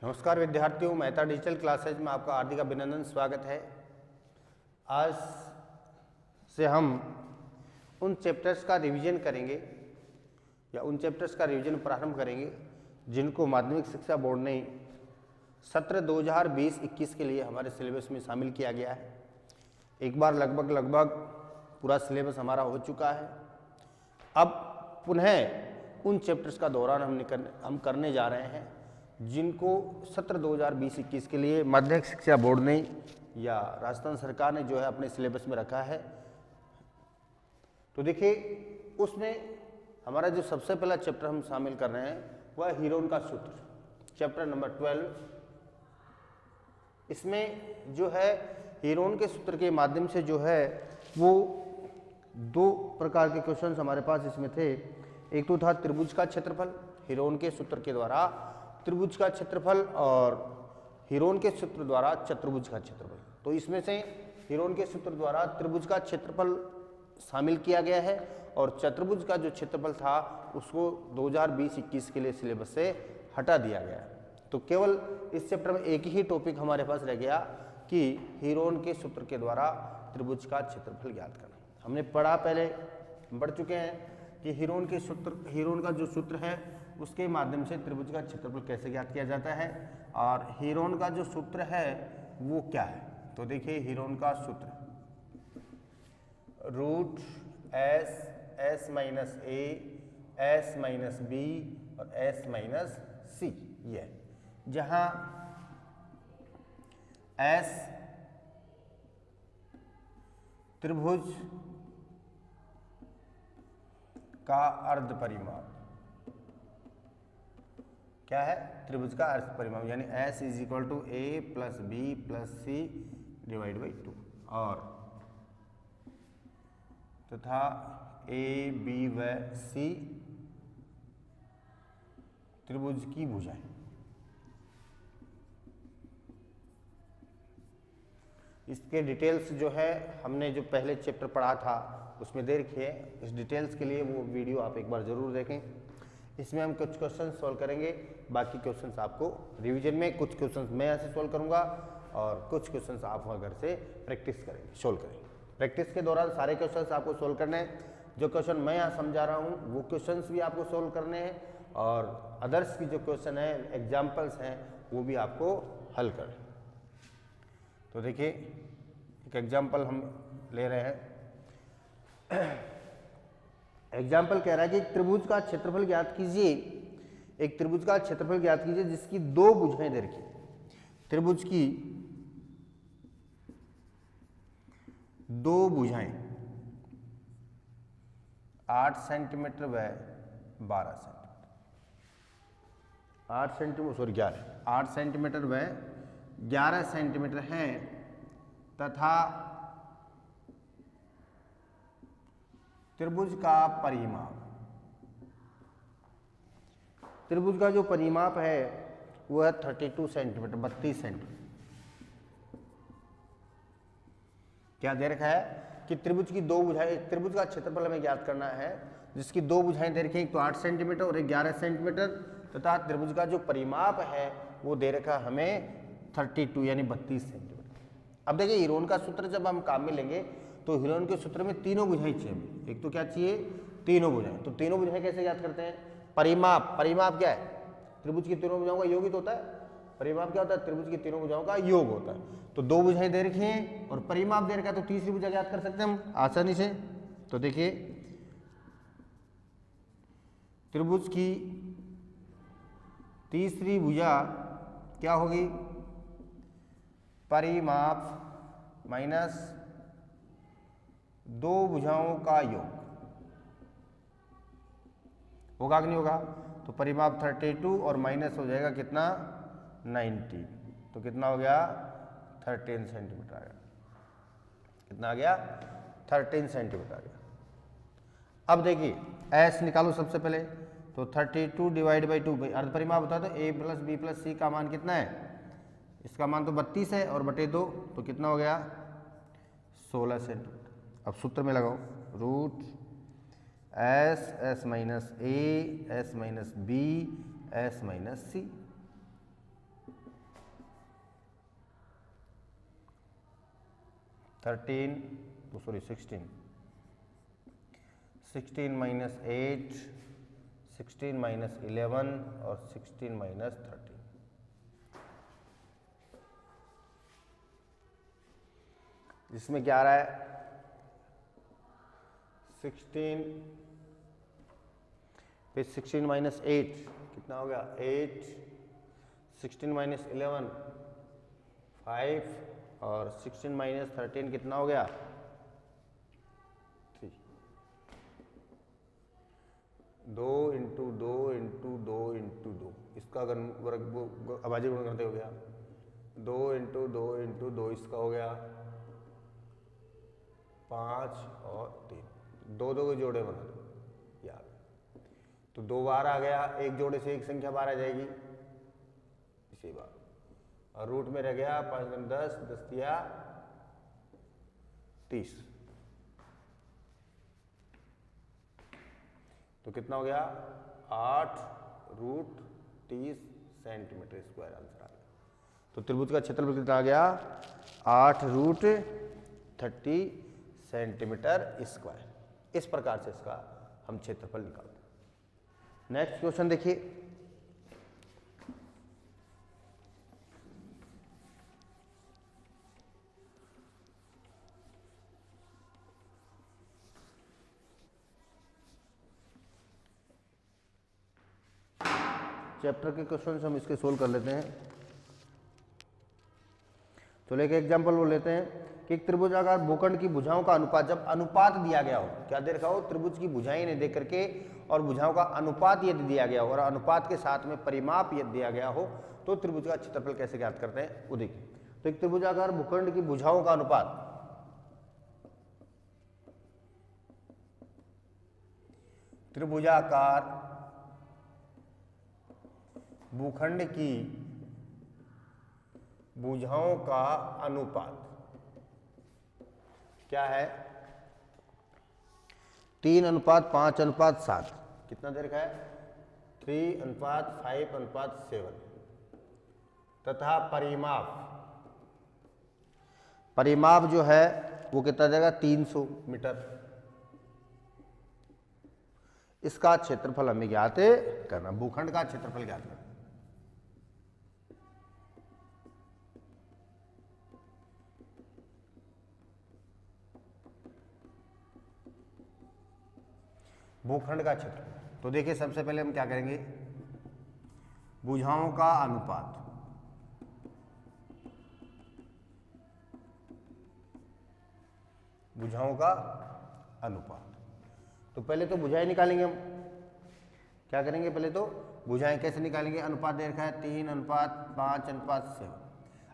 नमस्कार विद्यार्थियों, Mehta digital classes में आपका हार्दिक अभिनंदन स्वागत है। आज से हम उन चैप्टर्स का रिवीजन करेंगे या उन चैप्टर्स का रिवीजन प्रारंभ करेंगे जिनको माध्यमिक शिक्षा बोर्ड ने सत्र 2020-21 के लिए हमारे सिलेबस में शामिल किया गया है। एक बार लगभग पूरा सिलेबस हमारा हो चुका है। अब पुनः उन चैप्टर्स का दौरान हम करने जा रहे हैं जिनको सत्र 2020-21 के लिए माध्यमिक शिक्षा बोर्ड ने या राजस्थान सरकार ने जो है अपने सिलेबस में रखा है। तो देखिए, उसमें हमारा जो सबसे पहला चैप्टर हम शामिल कर रहे हैं वह हीरोन का सूत्र, चैप्टर नंबर 12। इसमें जो है हीरोन के सूत्र के माध्यम से जो है वो दो प्रकार के क्वेश्चंस हमारे पास इसमें थे। एक तो था त्रिभुज का क्षेत्रफल, हीरोन के सूत्र के द्वारा त्रिभुज का क्षेत्रफल, और हीरोन के सूत्र द्वारा चतुर्भुज का क्षेत्रफल। तो इसमें से हीरोन के सूत्र द्वारा त्रिभुज का क्षेत्रफल शामिल किया गया है और चतुर्भुज का जो क्षेत्रफल था उसको 2020-21 के लिए सिलेबस से हटा दिया गया है। तो केवल इस चैप्टर में एक ही टॉपिक हमारे पास रह गया कि हीरोन के सूत्र के द्वारा त्रिभुज का क्षेत्रफल ज्ञात करना। हमने पहले बढ़ चुके हैं कि हीरोन का जो सूत्र है उसके माध्यम से त्रिभुज का क्षेत्रफल कैसे ज्ञात किया जाता है और हीरोन का जो सूत्र है वो क्या है। तो देखिए, हीरोन का सूत्र root s minus a, s minus B और एस माइनस सी, ये है। जहां एस त्रिभुज का अर्ध परिमाप, क्या है? त्रिभुज का अर्ध परिमाप, यानी S is equal to a plus b plus c divide by 2, और तथा ए बी व सी त्रिभुज की भुजाएं। इसके डिटेल्स जो है हमने जो पहले चैप्टर पढ़ा था उसमें दे रखी है। इस डिटेल्स के लिए वो वीडियो आप एक बार जरूर देखें। इसमें हम कुछ क्वेश्चन सॉल्व करेंगे, बाकी क्वेश्चंस आपको रिवीजन में, कुछ क्वेश्चंस मैं यहाँ से सॉल्व करूंगा और कुछ क्वेश्चंस आप घर से प्रैक्टिस करेंगे, सॉल्व करेंगे। प्रैक्टिस के दौरान सारे क्वेश्चंस आपको सॉल्व करने हैं। जो क्वेश्चन मैं यहाँ समझा रहा हूँ वो क्वेश्चंस भी आपको सॉल्व करने हैं और अदर्स की जो क्वेश्चन है, एग्जाम्पल्स हैं, वो भी आपको हल करने। तो देखिए, एक एग्जाम्पल हम ले रहे हैं। एग्जाम्पल कह रहा है कि एक त्रिभुज का क्षेत्रफल ज्ञात कीजिए। एक त्रिभुज का क्षेत्रफल ज्ञात कीजिए जिसकी दो भुजाएं दे रखी। त्रिभुज की दो भुजाएं 8 सेंटीमीटर व 12 सेंटीमीटर, 8 सेंटीमीटर व 11 सेंटीमीटर हैं तथा त्रिभुज का परिमाप, त्रिभुज का जो परिमाप है वो है 32 सेंटीमीटर, 32 सेंटीमीटर। क्या दे रखा है कि त्रिभुज की दो भुजाएं, त्रिभुज का क्षेत्रफल हमें ज्ञात करना है जिसकी दो भुजाएं दे रखी, एक तो 8 सेंटीमीटर और एक 11 सेंटीमीटर, तथा त्रिभुज का जो परिमाप है वो दे रखा हमें 32 यानी 32 सेंटीमीटर। अब देखिए, हीरोन का सूत्र जब हम काम में लेंगे तो हीरोन के सूत्र में तीनों भुजाएं चाहिए। एक तो क्या चाहिए? तीनों भुजाएं। तो तीनों भुजाएं कैसे ज्ञात करते हैं? परिमाप क्या है? त्रिभुज की तीनों भुजाओं का योग ही तो होता है। परिमाप क्या होता है? त्रिभुज की तीनों भुजाओं का योग होता है। तो दो भुजाएं दे रखी हैं और परिमाप दे रखा है, तो तीसरी भुजा ज्ञात कर सकते हैं हम आसानी से। तो देखिए, त्रिभुज की तीसरी भुजा क्या होगी? परिमाप माइनस दो भुजाओं का योग होगा कि नहीं होगा? तो परिमाप 32 और माइनस हो जाएगा कितना? 90। तो कितना हो गया? 13 सेंटीमीटर आ गया। कितना आ गया? 13 सेंटीमीटर आ गया। अब देखिए, एस निकालो सबसे पहले। तो 32 डिवाइड बाई 2, भाई अर्ध परिमाप होता है तो ए प्लस बी प्लस सी का मान कितना है? इसका मान तो 32 है और बटे 2, तो कितना हो गया? 16 सेंटीमीटर। अब सूत्र में लगाओ, root s minus a, s minus b, s minus c. 16 minus 8, 16 minus 11 और 16 माइनस 13। जिसमें क्या आ रहा है 16, फिर 16 माइनस 8 कितना हो गया 8, 16 माइनस 11 5 और 16 माइनस 13 कितना हो गया 3। 2 इंटू 2 इंटू 2 इंटू 2 इसका अभाज्य गुण करते हो गया 2 इंटू 2 इंटू 2 इसका हो गया 5 और 3, 2 2 के जोड़े बना दो यार, तो 2 बार आ गया, एक जोड़े से एक संख्या बार आ जाएगी इसी बार, और रूट में रह गया 5 10 10 दिया 30, तो कितना हो गया 8√30 सेंटीमीटर स्क्वायर आंसर आ गया। तो त्रिभुज का क्षेत्रफल कितना आ गया 8√30 सेंटीमीटर स्क्वायर। इस प्रकार से इसका हम क्षेत्रफल निकालते हैं। नेक्स्ट क्वेश्चन देखिए, चैप्टर के क्वेश्चन हम इसके सोल्व कर लेते हैं। तो लेके एग्जांपल वो लेते हैं कि एक त्रिभुजाकार भूखंड की भुजाओं का अनुपात, जब अनुपात दिया गया हो, क्या दे रखा हो त्रिभुज की भुजाएं नहीं दे करके और भुजाओं का अनुपात यदि दिया गया हो और अनुपात के साथ में परिमाप यदि दिया गया हो, तो त्रिभुज का क्षेत्रफल कैसे ज्ञात करते हैं वो देखिए। तो एक त्रिभुजाकार भूखंड की भुजाओं का अनुपात, त्रिभुजाकार भूखंड की भुजाओं का अनुपात क्या है 3:5:7। कितना दे रखा है 3:5:7 तथा परिमाप जो है वो कितना देगा 300 मीटर। इसका क्षेत्रफल हमें ज्ञात करना, भूखंड का क्षेत्रफल ज्ञात करना। भूखंड का क्षेत्र, तो देखिए सबसे पहले हम क्या करेंगे, भुजाओं का अनुपात, भुजाओं का अनुपात। तो पहले तो भुजाएं निकालेंगे हम, क्या करेंगे पहले तो भुजाएं कैसे निकालेंगे, अनुपात दे रखा है 3:5:7।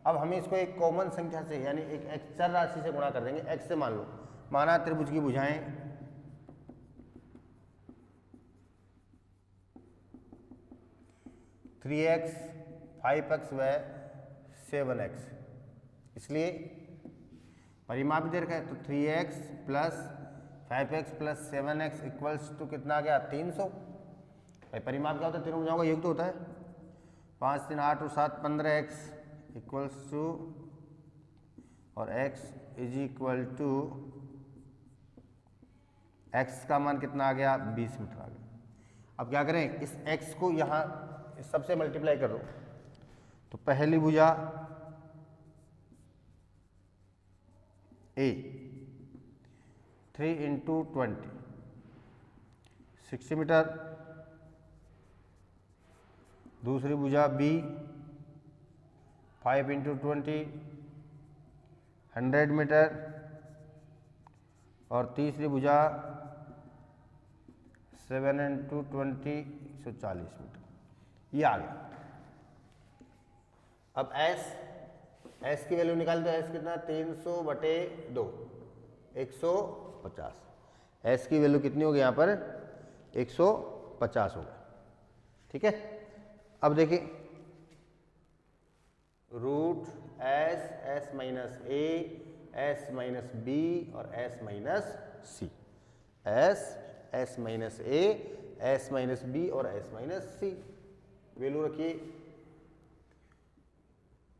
अब हमें इसको एक कॉमन संख्या से यानी एक चर राशि से गुणा कर देंगे, x से मान लो, माना त्रिभुज की भुजाएं 3x 5x व 7x, इसलिए परिमाप दे रखा है, तो 3x plus 5x plus 7x equals to कितना आ गया 300। भाई परिमाप क्या होता है, तीनों भुजाओं का योग तो होता है, 5 3 8 और 7 15x इक्वल्स टू, और x is equal to, x का मान कितना आ गया 20 मीटर आ गया। अब क्या करें, इस x को यहाँ इस सबसे मल्टीप्लाई कर दो, तो पहली भुजा A 3 × 20 60 मीटर, दूसरी भुजा B 5 × 20 100 मीटर, और तीसरी भुजा 7 × 20 140 मीटर। ये आ गया। अब S की वैल्यू निकाल दो, S कितना 300/2 150। S की वैल्यू कितनी होगी यहाँ पर 150 होगा, ठीक है। अब देखिए root S minus A, S minus B और S minus C, S minus A, S minus B और S माइनस C। वैल्यू रखिए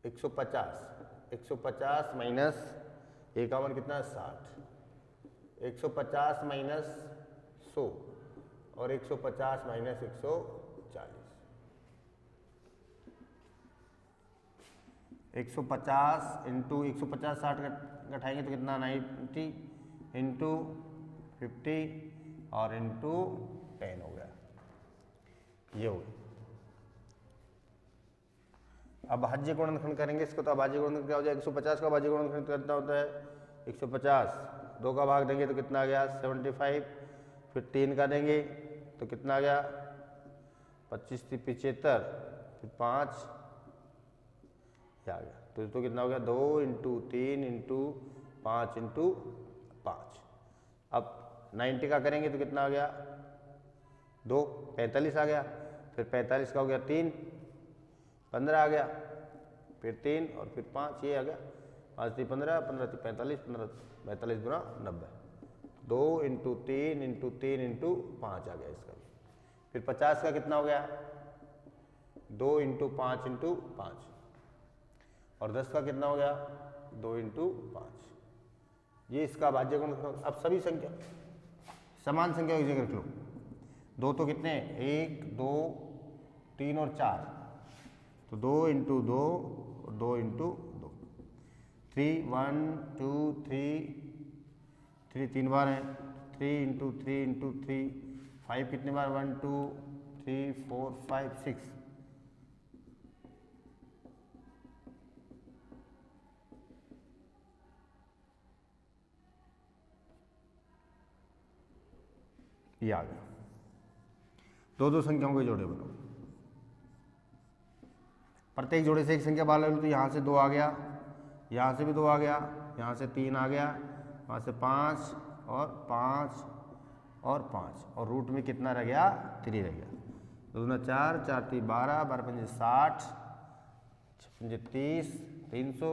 150 माइनस 51 कितना 60, 150 माइनस 100 और 150 माइनस 140, 150 इंटू 150 60 घटाएंगे तो कितना 90 इंटू 50 और इंटू 10 हो गया, ये हो गया। अब भाज्य गुणनखंड करेंगे इसको, तो अभाज्य गुणनखंड क्या हो जाएगा, 150 का भाज्य गुणनखंड कितना होता है 150, 2 का भाग देंगे तो कितना आ गया 75, फिर 3 का देंगे तो कितना आ गया 25 × 75, फिर 5 आ गया, तो कितना हो गया 2 × 3 × 5 × 5। अब 90 का करेंगे तो कितना आ गया 2, 45 आ गया, फिर 45 का हो गया 3, 15 आ गया, फिर 3 और फिर 5, ये आ गया 5 × 15, 15 × 45, 45 × 90, 2 × 3 × 3 × 5 आ गया इसका। फिर 50 का कितना हो गया 2 × 5 × 5, और 10 का कितना हो गया 2 × 5, ये इसका भाज्य गुण। अब सभी संख्या समान संख्या की जगह रख लो, 2 तो कितने 1 2 3 और 4, तो 2 × 2 और 2 × 2, 3 1 2 3 3 बार है, 3 × 3 × 3, 5 कितने बार 1 2 3 4 5 6, ये आ गया। दो संख्याओं के जोड़े बनाओ, प्रत्येक जोड़े से एक संख्या बाहर लो, तो यहाँ से 2 आ गया, यहाँ से भी 2 आ गया, यहाँ से 3 आ गया, वहाँ से 5 और 5 और 5, और रूट में कितना रह गया 3 रह गया, 2 × 4 4 × 12 12 × 60 6 × 30 300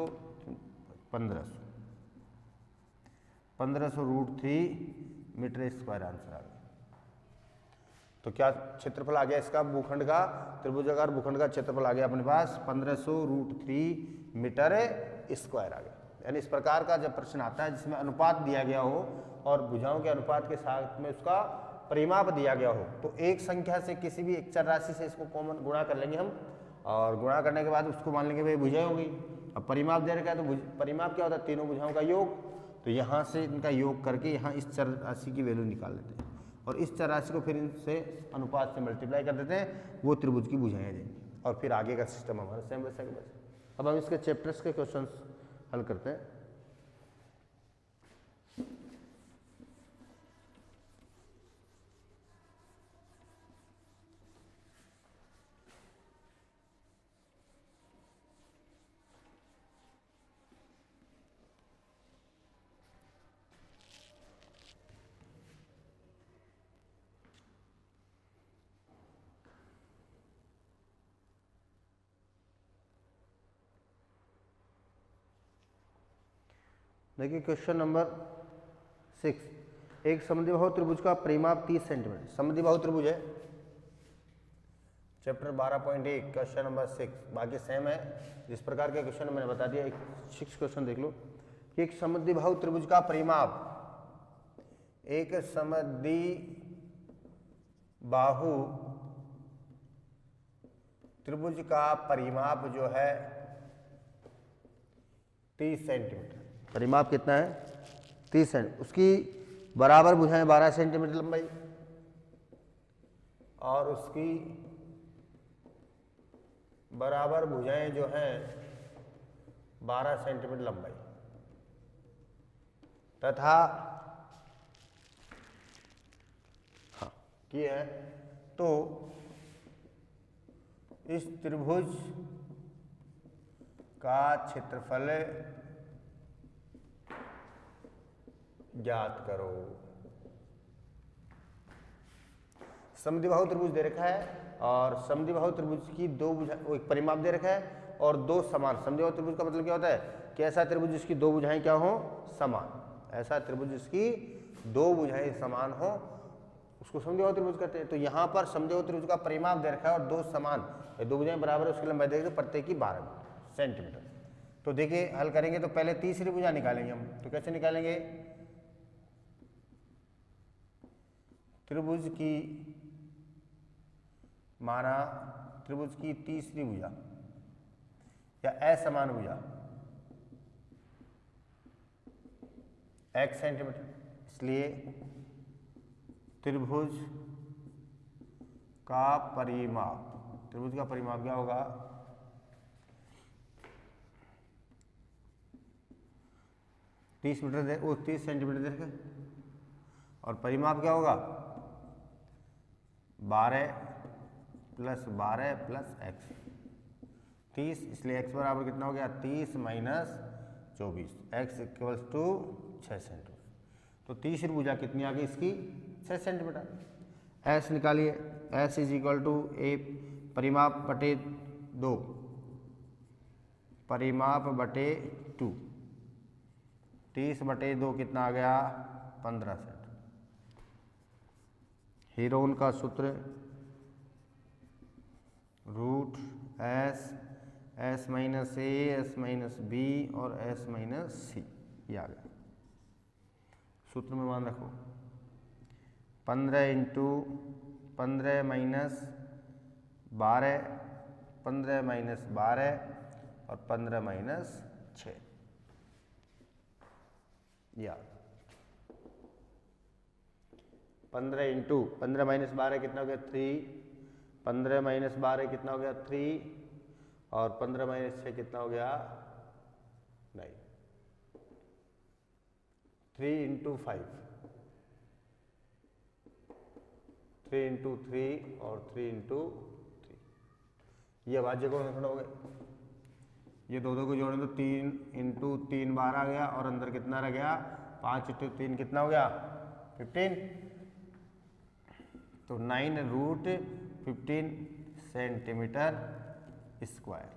1500 √3 मीटर स्क्वायर आंसर आ गया। तो क्या क्षेत्रफल आ गया इसका भूखंड का, त्रिभुजाकार भूखंड का क्षेत्रफल आ गया अपने पास 1500 √3 मीटर स्क्वायर आ गया। यानी इस प्रकार का जब प्रश्न आता है जिसमें अनुपात दिया गया हो और भुजाओं के अनुपात के साथ में उसका परिमाप दिया गया हो, तो एक संख्या से किसी भी एक चर राशि से इसको कॉमन गुणा कर लेंगे हम, और गुणा करने के बाद उसको मान लेंगे भाई भुजाएं होगी। अब परिमाप दे रखा है तो परिमाप क्या होता है, तीनों भुजाओं का योग, तो यहाँ से इनका योग करके यहाँ इस चर राशि की वैल्यू निकाल लेते हैं, और इस चर राशि को फिर इनसे अनुपात से मल्टीप्लाई कर देते हैं, वो त्रिभुज की भुजाएं देंगे, और फिर आगे का सिस्टम हमारा सेम वैसा के वैसा। अब हम इसके चैप्टर्स के क्वेश्चंस हल करते हैं। देखिए क्वेश्चन नंबर 6, एक समद्विबाहु त्रिभुज का परिमाप 30 सेंटीमीटर। समद्विबाहु त्रिभुज है, चैप्टर 12.1 क्वेश्चन नंबर 6, बाकी सेम है। जिस प्रकार के क्वेश्चन मैंने बता दिया, एक 6 क्वेश्चन देख लो कि एक समद्विबाहु त्रिभुज का परिमाप, एक समद्विबाहु त्रिभुज का परिमाप जो है 30 सेंटीमीटर। परिमाप कितना है 30 सेंटीमीटर। उसकी बराबर भुजाएं 12 सेंटीमीटर लंबाई, और उसकी बराबर भुजाएं जो हैं 12 सेंटीमीटर लंबाई, तथा ये है तो इस त्रिभुज का क्षेत्रफल ज्ञात करो। समद्विबाहु त्रिभुज दे रखा है, और समद्विबाहु त्रिभुज की दो भुजा, एक परिमाप दे रखा है और दो समान। समद्विबाहु त्रिभुज का मतलब क्या होता है कि ऐसा त्रिभुज जिसकी दो भुजाएं क्या हो समान, ऐसा त्रिभुज जिसकी दो भुजाएं समान हो उसको समद्विबाहु त्रिभुज कहते हैं। तो यहाँ पर समद्विबाहु त्रिभुज का परिमाप दे रखा है और दो समान, दो भुजाएं बराबर है, उसकी लंबाई देखिए तो प्रत्येक की 12 सेंटीमीटर। तो देखिए हल करेंगे तो पहले तीसरी भुजा निकालेंगे हम। तो कैसे निकालेंगे? त्रिभुज की माना त्रिभुज की तीसरी भुजा या असमान भुजा x सेंटीमीटर, इसलिए त्रिभुज का परिमाप, त्रिभुज का परिमाप क्या होगा? 30 मीटर दे, 30 सेंटीमीटर देखे, और परिमाप क्या होगा? 12 प्लस 12 प्लस x 30, इसलिए x बराबर कितना हो गया? 30 minus 24, x equals to 6 centimetre. तो तीसरी भुजा कितनी आ गई इसकी? 6 सेंटीमीटर। s निकालिए, s इज इक्वल टू ए परिमाप बटे 2, परिमाप बटे 2, 30 बटे 2 कितना आ गया? 15 सेंटीमीटर। हीरोन का सूत्र root s minus a, s minus B और एस माइनस सी, ये आ गया। सूत्र में मान रखो 15 इंटू 15 माइनस 12, 15 माइनस 12 और 15 माइनस 6, या 15 इंटू 15 माइनस 12 कितना हो गया? 3, 15 माइनस 12 कितना हो गया? 3, और 15 माइनस 6 कितना हो गया? 9। 3 इंटू 5, 3 इंटू 3 और 3 इंटू 3, ये अभाज्य गुण खड़ा हो गए। ये दो को जोड़ें तो 3 इंटू 3 बार आ गया, और अंदर कितना रह गया? 5 इंटू 3 कितना हो गया? 15। तो 9 root 15 centimetre square,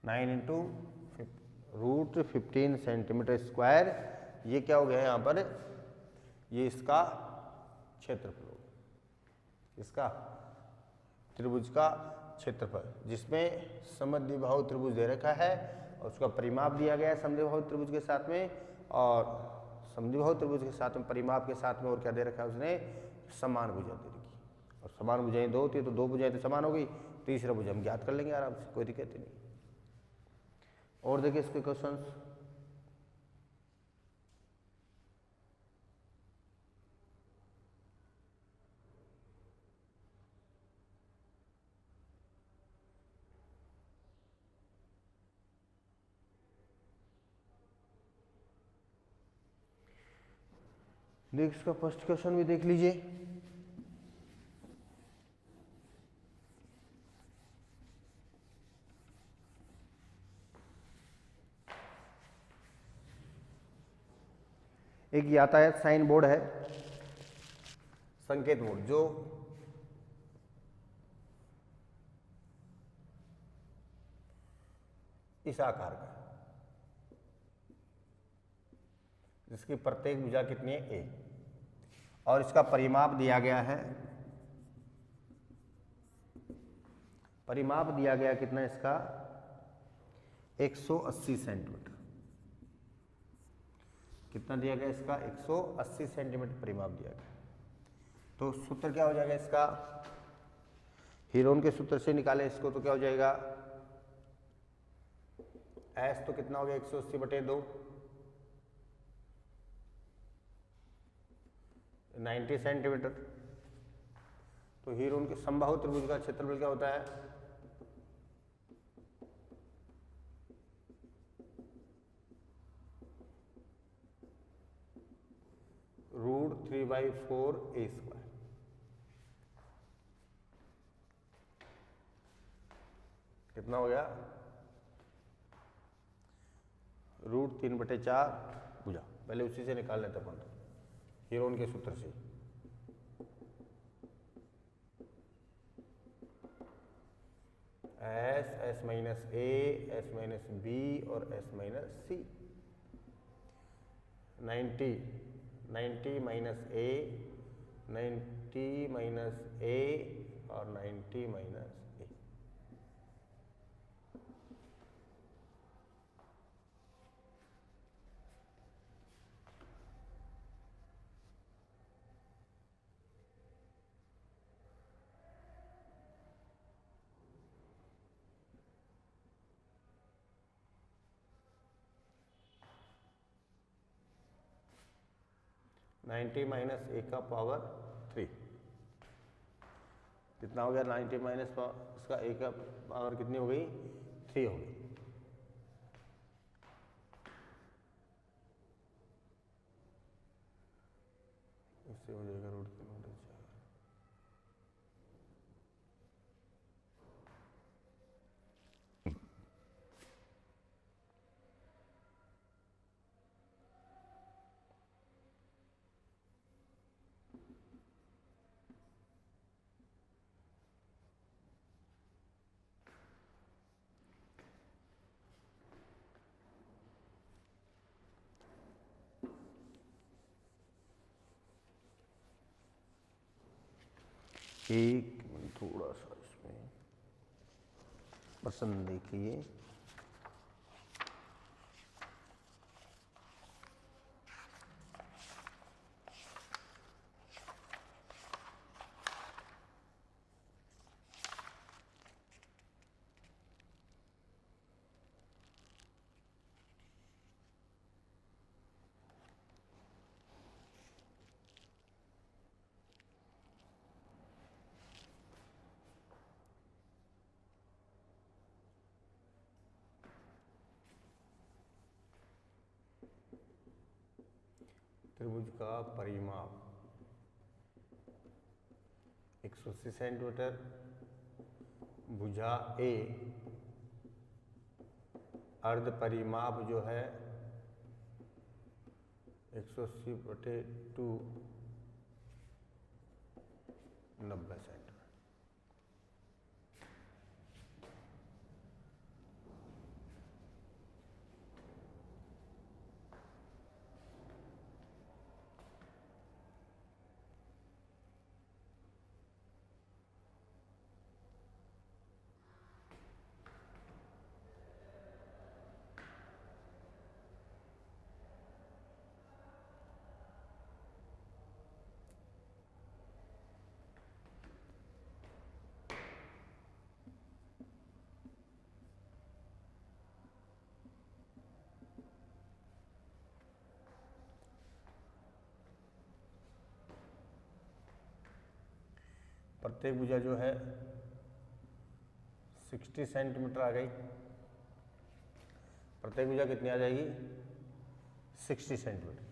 9 into root 15 centimetre square, ये क्या हो गया यहाँ पर? ये इसका क्षेत्रफल हो गया, इसका त्रिभुज का क्षेत्रफल, जिसमें समद्विबाहु त्रिभुज दे रखा है और उसका परिमाप दिया गया है समद्विबाहु त्रिभुज के साथ में, और समद्विबाहु त्रिभुज के साथ में परिमाप के साथ में और क्या दे रखा है उसने? समान भुजा दे रखी, और समान भुजाएं दो होती है तो दो भुजाएं तो समान हो गई, तीसरा भुजा हम ज्ञात कर लेंगे आराम से, कोई दिक्कत नहीं। और देखिए इसके क्वेश्चंस, देख इसका फर्स्ट क्वेश्चन भी देख लीजिए। एक यातायात साइन बोर्ड है, संकेत बोर्ड, जो इस आकार का, जिसकी प्रत्येक भुजा कितनी है? ए, और इसका परिमाप दिया गया है, परिमाप दिया गया कितना इसका? 180 सेंटीमीटर। कितना दिया गया इसका? 180 सेंटीमीटर परिमाप दिया गया। तो सूत्र क्या हो जाएगा इसका? हीरोन के सूत्र से निकाले इसको तो क्या हो जाएगा? एस तो कितना हो गया? 180 बटे 2, 90 सेंटीमीटर। तो हीरोन के समबाहु त्रिभुज का क्षेत्रफल क्या होता है? रूट 3/4 ए स्क्वायर। कितना हो गया? रूट 3/4 भुजा। पहले उसी से निकाल लेते अपन, हीरोन के सूत्र से। S minus a, s minus B और एस माइनस सी। 90 माइनस ए, 90 माइनस ए और 90 माइनस ए। 90 माइनस ए का पावर 3 कितना हो गया? 90 माइनस इसका ए का पावर कितनी हो गई? 3 हो गई। इससे हो जाएगा √3 एक मिनट, थोड़ा सा इसमें पसंद देखिए। त्रिभुज का परिमाप 180 सेंटीमीटर, भुजा ए अर्ध परिमाप जो है 180/2 90 सेंटीमीटर। प्रत्येक भुजा जो है 60 सेंटीमीटर आ गई। प्रत्येक भुजा कितनी आ जाएगी? 60 सेंटीमीटर।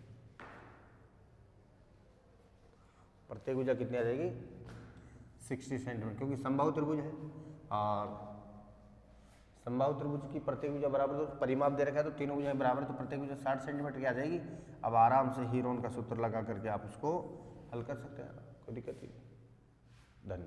प्रत्येक भुजा कितनी आ जाएगी? 60 सेंटीमीटर, क्योंकि समबाहु त्रिभुज है और समबाहु त्रिभुज की प्रत्येक भुजा बराबर, तो परिमाप दे रखा है तो तीनों भुजाएं बराबर, तो प्रत्येक भुजा 60 सेंटीमीटर की आ जाएगी। अब आराम से हीरोन का सूत्र लगा करके आप उसको हल कर सकते हैं, कोई दिक्कत नहीं। धन्यवाद।